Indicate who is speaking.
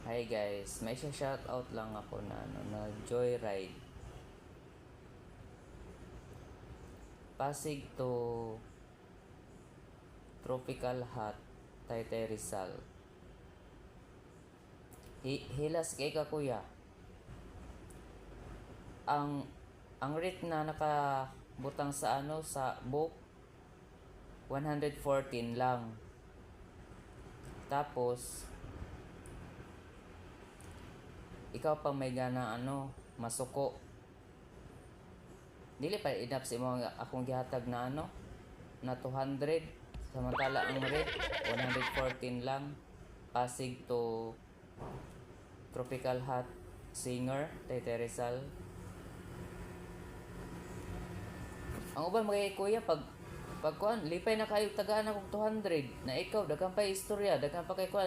Speaker 1: Hi guys, may shoutout lang ako na Joyride. Pasig to Tropical Hot, Taytay Rizal. Hilas kay ka kuya. Ang rate na nakabutang sa sa book 114 lang. Tapos ikaw pa may gana masuko. Dili pa enough sa mo akong gihatag na na 200, samantala ang rate 114 lang. Pasig to Tropical Hot Singer, Taytay Rizal. Ang uban magay kuya pag kuan lipay na kayo tagaan akong 200 na ikaw daghang pa istorya, daghang pa kay kuan